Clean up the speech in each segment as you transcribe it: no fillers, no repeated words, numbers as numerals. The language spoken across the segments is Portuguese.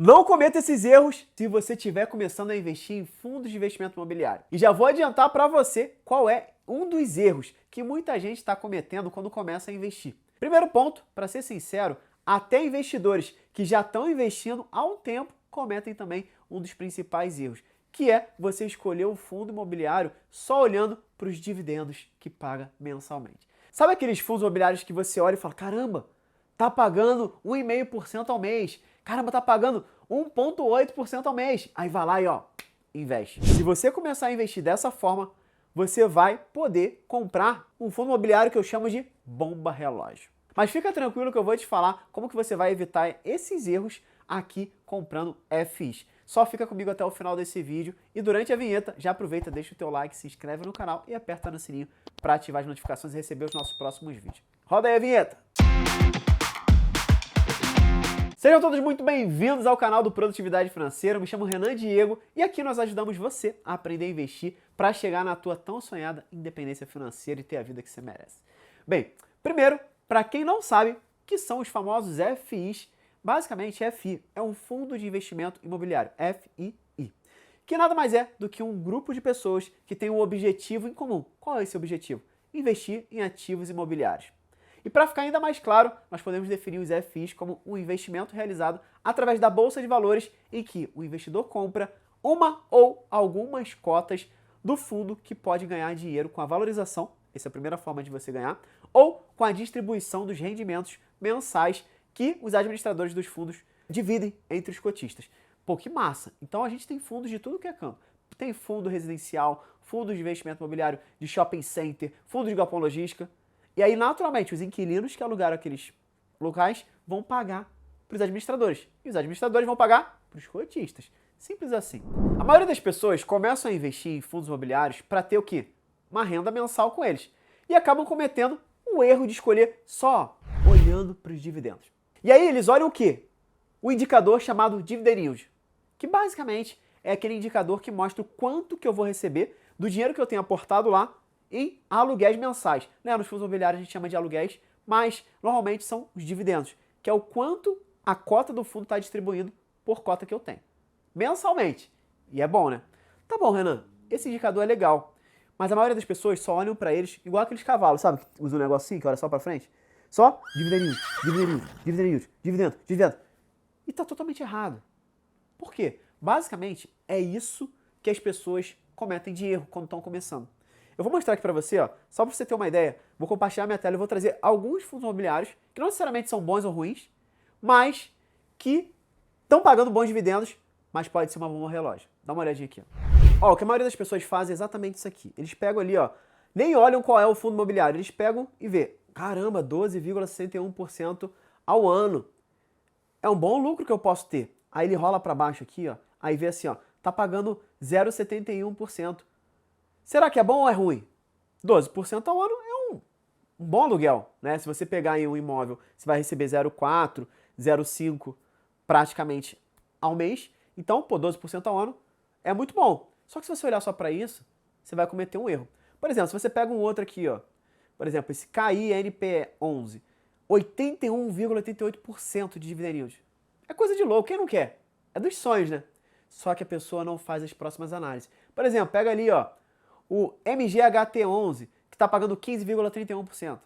Não cometa esses erros se você estiver começando a investir em fundos de investimento imobiliário. E já vou adiantar para você qual é um dos erros que muita gente está cometendo quando começa a investir. Primeiro ponto, para ser sincero, até investidores que já estão investindo há um tempo cometem também um dos principais erros, que é você escolher o fundo imobiliário só olhando para os dividendos que paga mensalmente. Sabe aqueles fundos imobiliários que você olha e fala, caramba, tá pagando 1,5% ao mês, caramba, tá pagando 1,8% ao mês. Aí vai lá e ó, investe. Se você começar a investir dessa forma, você vai poder comprar um fundo imobiliário que eu chamo de bomba relógio. Mas fica tranquilo que eu vou te falar como que você vai evitar esses erros aqui comprando FIs. Só fica comigo até o final desse vídeo e durante a vinheta já aproveita, deixa o teu like, se inscreve no canal e aperta no sininho para ativar as notificações e receber os nossos próximos vídeos. Roda aí a vinheta! Sejam todos muito bem-vindos ao canal do Produtividade Financeira. Eu me chamo Renan Diego e aqui nós ajudamos você a aprender a investir para chegar na tua tão sonhada independência financeira e ter a vida que você merece. Bem, primeiro, para quem não sabe, que são os famosos FIs, basicamente FI é um fundo de investimento imobiliário, FII, que nada mais é do que um grupo de pessoas que tem um objetivo em comum. Qual é esse objetivo? Investir em ativos imobiliários. E para ficar ainda mais claro, nós podemos definir os FIs como um investimento realizado através da Bolsa de Valores em que o investidor compra uma ou algumas cotas do fundo que pode ganhar dinheiro com a valorização, essa é a primeira forma de você ganhar, ou com a distribuição dos rendimentos mensais que os administradores dos fundos dividem entre os cotistas. Pô, que massa! Então a gente tem fundos de tudo que é canto. Tem fundo residencial, fundos de investimento imobiliário de shopping center, fundo de galpão logística. E aí, naturalmente, os inquilinos que alugaram aqueles locais vão pagar para os administradores. E os administradores vão pagar para os cotistas. Simples assim. A maioria das pessoas começam a investir em fundos imobiliários para ter o quê? Uma renda mensal com eles. E acabam cometendo o erro de escolher só olhando para os dividendos. E aí eles olham o quê? O indicador chamado Dividend Yield, que basicamente é aquele indicador que mostra o quanto que eu vou receber do dinheiro que eu tenho aportado lá em aluguéis mensais. Nos fundos imobiliários a gente chama de aluguéis, mas normalmente são os dividendos, que é o quanto a cota do fundo está distribuindo por cota que eu tenho. Mensalmente. E é bom, né? Tá bom, Renan, esse indicador é legal, mas a maioria das pessoas só olham para eles igual aqueles cavalos, sabe? Que usa um negocinho que olha só para frente. Só dividend yield, dividend yield, dividend yield, dividendo, dividendo. E tá totalmente errado. Por quê? Basicamente, é isso que as pessoas cometem de erro quando estão começando. Eu vou mostrar aqui para você, ó, só para você ter uma ideia, vou compartilhar minha tela e vou trazer alguns fundos imobiliários que não necessariamente são bons ou ruins, mas que estão pagando bons dividendos, mas pode ser uma bomba relógio. Dá uma olhadinha aqui. Ó, o que a maioria das pessoas faz é exatamente isso aqui. Eles pegam ali, ó, nem olham qual é o fundo imobiliário, eles pegam e vê, caramba, 12,61% ao ano. É um bom lucro que eu posso ter. Aí ele rola para baixo aqui, ó, aí vê assim, ó, tá pagando 0,71%. Será que é bom ou é ruim? 12% ao ano é um bom aluguel, né? Se você pegar em um imóvel, você vai receber 0,4, 0,5 praticamente ao mês. Então, pô, 12% ao ano é muito bom. Só que se você olhar só para isso, você vai cometer um erro. Por exemplo, se você pega um outro aqui, ó, por exemplo, esse KINP11, 81,88% de dividend yield. É coisa de louco, quem não quer? É dos sonhos, né? Só que a pessoa não faz as próximas análises. Por exemplo, pega ali, ó, o MGHT11, que está pagando 15,31%.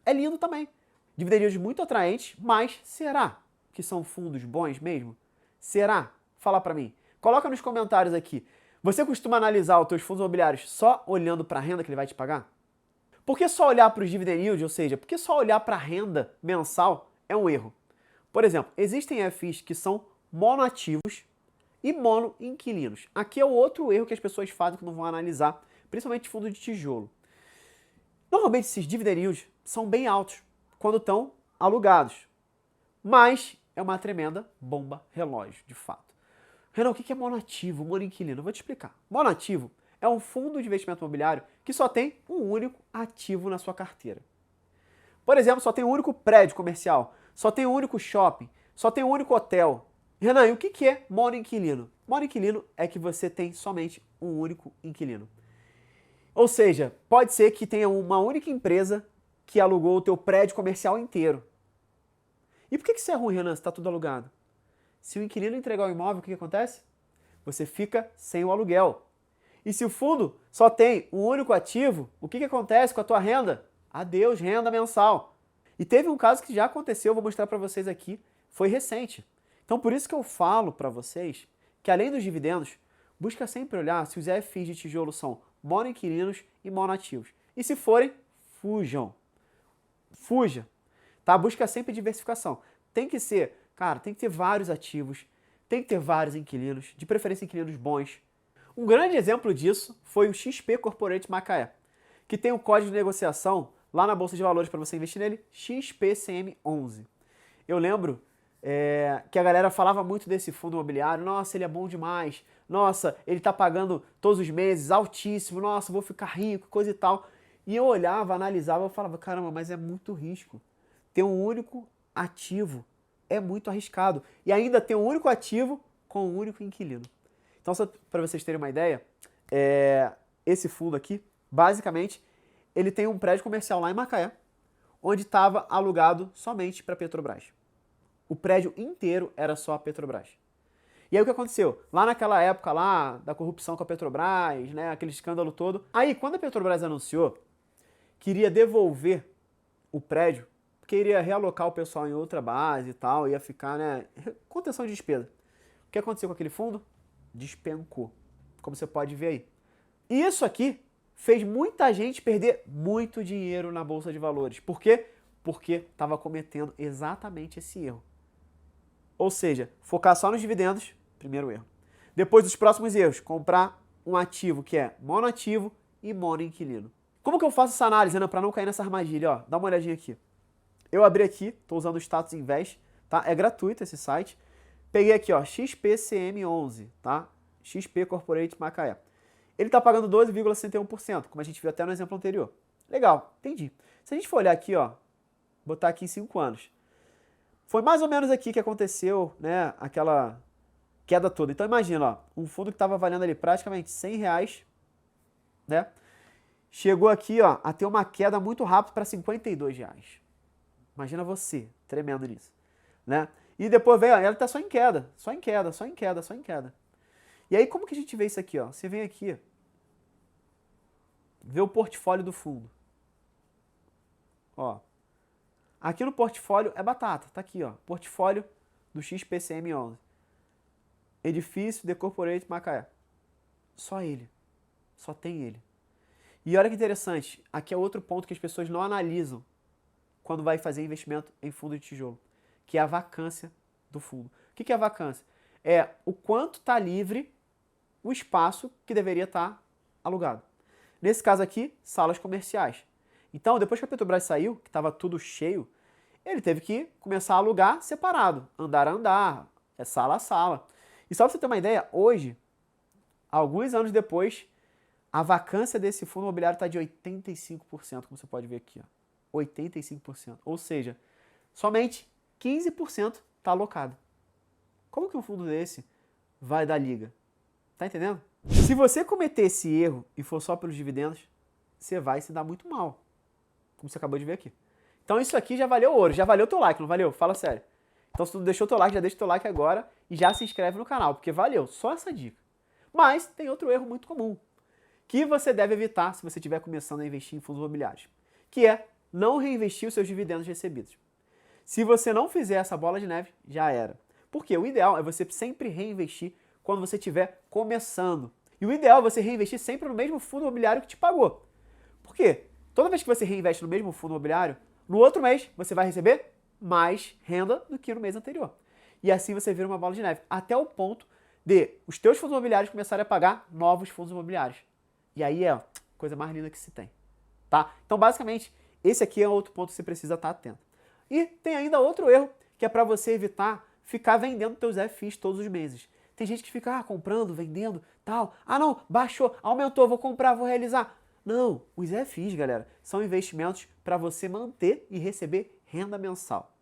É lindo também. Dividend yield muito atraentes, mas será que são fundos bons mesmo? Será? Fala para mim. Coloca nos comentários aqui. Você costuma analisar os teus fundos imobiliários só olhando para a renda que ele vai te pagar? Por que só olhar para os dividend yield, ou seja, por que só olhar para a renda mensal é um erro? Por exemplo, existem FIs que são monoativos e monoinquilinos. Aqui é o outro erro que as pessoas fazem quando vão analisar, principalmente fundo de tijolo. Normalmente esses dividend yields são bem altos quando estão alugados, mas é uma tremenda bomba relógio, de fato. Renan, o que é monoativo, monoinquilino? Eu vou te explicar. Monoativo é um fundo de investimento imobiliário que só tem um único ativo na sua carteira. Por exemplo, só tem um único prédio comercial, só tem um único shopping, só tem um único hotel. Renan, e o que é monoinquilino? Monoinquilino é que você tem somente um único inquilino. Ou seja, pode ser que tenha uma única empresa que alugou o teu prédio comercial inteiro. E por que isso é ruim, Renan, se está tudo alugado? Se o inquilino entregar o imóvel, o que acontece? Você fica sem o aluguel. E se o fundo só tem um único ativo, o que acontece com a tua renda? Adeus, renda mensal. E teve um caso que já aconteceu, vou mostrar para vocês aqui, foi recente. Então por isso que eu falo para vocês que além dos dividendos, busca sempre olhar se os FIs de tijolo são monoinquilinos e monoativos. E se forem, fujam. Fuja. Tá? Busca sempre diversificação. Tem que ser, cara, tem que ter vários ativos, tem que ter vários inquilinos, de preferência inquilinos bons. Um grande exemplo disso foi o XP Corporate Macaé, que tem o código de negociação lá na Bolsa de Valores para você investir nele, XPCM11. Eu lembro que a galera falava muito desse fundo imobiliário, nossa, ele é bom demais, nossa, ele tá pagando todos os meses, altíssimo, nossa, vou ficar rico, coisa e tal. E eu olhava, analisava, eu falava, caramba, mas é muito risco. Ter um único ativo é muito arriscado. E ainda ter um único ativo com um único inquilino. Então, só para vocês terem uma ideia, esse fundo aqui, basicamente, ele tem um prédio comercial lá em Macaé, onde estava alugado somente para a Petrobras. O prédio inteiro era só a Petrobras. E aí o que aconteceu? Lá naquela época lá da corrupção com a Petrobras, né, aquele escândalo todo. Aí quando a Petrobras anunciou que iria devolver o prédio, porque iria realocar o pessoal em outra base e tal, ia ficar, né, contenção de despesa. O que aconteceu com aquele fundo? Despencou, como você pode ver aí. E isso aqui fez muita gente perder muito dinheiro na Bolsa de Valores. Por quê? Porque estava cometendo exatamente esse erro. Ou seja, focar só nos dividendos, primeiro erro. Depois dos próximos erros, comprar um ativo que é monoativo e monoinquilino. Como que eu faço essa análise, né, para não cair nessa armadilha? Ó, dá uma olhadinha aqui. Eu abri aqui, estou usando o Status Invest, tá? É gratuito esse site. Peguei aqui, ó, XPCM11, tá? XP Corporate Macaé. Ele está pagando 12,61%, como a gente viu até no exemplo anterior. Legal, entendi. Se a gente for olhar aqui, ó, botar aqui em 5 anos, foi mais ou menos aqui que aconteceu, né, aquela queda toda. Então imagina, ó, um fundo que estava valendo ali praticamente R$100, né, chegou aqui, ó, a ter uma queda muito rápida para R$52. Imagina você, tremendo nisso, né? E depois veio, ó, ela está só em queda, só em queda, só em queda, só em queda. E aí como que a gente vê isso aqui, ó? Você vem aqui, vê o portfólio do fundo. Ó, aqui no portfólio é batata, tá aqui, ó, portfólio do XPCM11. Edifício The Corporate Macaé. Só ele, só tem ele. E olha que interessante, aqui é outro ponto que as pessoas não analisam quando vai fazer investimento em fundo de tijolo, que é a vacância do fundo. O que é a vacância? É o quanto está livre o espaço que deveria estar alugado. Nesse caso aqui, salas comerciais. Então, depois que a Petrobras saiu, que estava tudo cheio, ele teve que começar a alugar separado, andar a andar, sala a sala. E só para você ter uma ideia, hoje, alguns anos depois, a vacância desse fundo imobiliário está de 85%, como você pode ver aqui, ó. 85%. Ou seja, somente 15% está alocado. Como que um fundo desse vai dar liga? Tá entendendo? Se você cometer esse erro e for só pelos dividendos, você vai se dar muito mal. Como você acabou de ver aqui. Então isso aqui já valeu ouro, já valeu teu like, não valeu? Fala sério. Então se tu não deixou teu like, já deixa teu like agora e já se inscreve no canal, porque valeu, só essa dica. Mas tem outro erro muito comum, que você deve evitar se você estiver começando a investir em fundos imobiliários, que é não reinvestir os seus dividendos recebidos. Se você não fizer essa bola de neve, já era. Porque o ideal é você sempre reinvestir quando você estiver começando. E o ideal é você reinvestir sempre no mesmo fundo imobiliário que te pagou. Por quê? Toda vez que você reinveste no mesmo fundo imobiliário, no outro mês você vai receber mais renda do que no mês anterior. E assim você vira uma bola de neve, até o ponto de os teus fundos imobiliários começarem a pagar novos fundos imobiliários. E aí é a coisa mais linda que se tem. Tá? Então, basicamente, esse aqui é outro ponto que você precisa estar atento. E tem ainda outro erro, que é para você evitar ficar vendendo teus FIs todos os meses. Tem gente que fica comprando, vendendo, tal. Ah, não, baixou, aumentou, vou comprar, vou realizar. Não, os FIs, galera, são investimentos para você manter e receber renda mensal.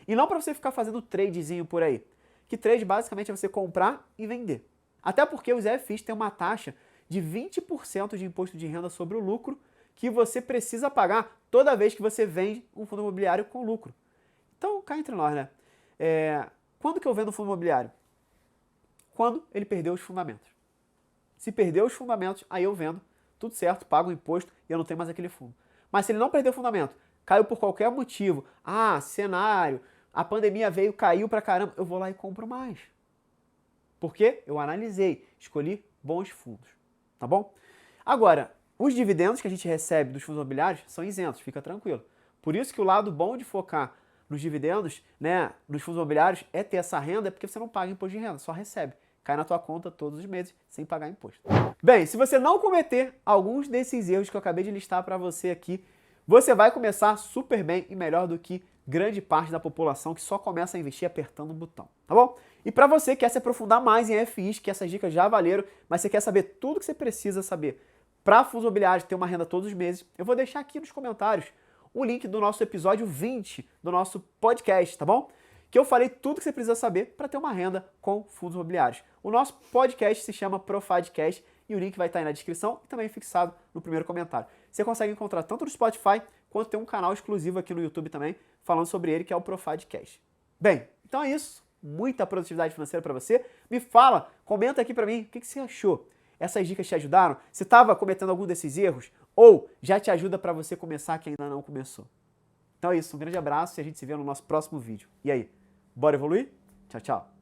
E não para você ficar fazendo tradezinho por aí. Que trade basicamente é você comprar e vender. Até porque os FIs têm uma taxa de 20% de imposto de renda sobre o lucro que você precisa pagar toda vez que você vende um fundo imobiliário com lucro. Então, cá entre nós, né? Quando que eu vendo fundo imobiliário? Quando ele perdeu os fundamentos. Se perdeu os fundamentos, aí eu vendo, tudo certo, pago o imposto e eu não tenho mais aquele fundo. Mas se ele não perdeu o fundamento, caiu por qualquer motivo, cenário, a pandemia veio, caiu pra caramba, eu vou lá e compro mais. Porque eu analisei, escolhi bons fundos, tá bom? Agora, os dividendos que a gente recebe dos fundos imobiliários são isentos, fica tranquilo. Por isso que o lado bom de focar nos dividendos, né, nos fundos imobiliários, é ter essa renda, porque você não paga imposto de renda, só recebe. Cai na tua conta todos os meses, sem pagar imposto. Bem, se você não cometer alguns desses erros que eu acabei de listar para você aqui, você vai começar super bem e melhor do que grande parte da população que só começa a investir apertando o botão, tá bom? E para você que quer se aprofundar mais em FIs, que essas dicas já valeram, mas você quer saber tudo que você precisa saber para fundos imobiliários ter uma renda todos os meses, eu vou deixar aqui nos comentários o link do nosso episódio 20 do nosso podcast, tá bom? Que eu falei tudo que você precisa saber para ter uma renda com fundos imobiliários. O nosso podcast se chama Profadcast e o link vai estar aí na descrição e também fixado no primeiro comentário. Você consegue encontrar tanto no Spotify quanto tem um canal exclusivo aqui no YouTube também falando sobre ele, que é o Profadcast. Bem, então é isso. Muita produtividade financeira para você. Me fala, comenta aqui para mim o que você achou. Essas dicas te ajudaram? Você estava cometendo algum desses erros? Ou já te ajuda para você começar que ainda não começou? Então é isso, um grande abraço e a gente se vê no nosso próximo vídeo. E aí, bora evoluir? Tchau, tchau!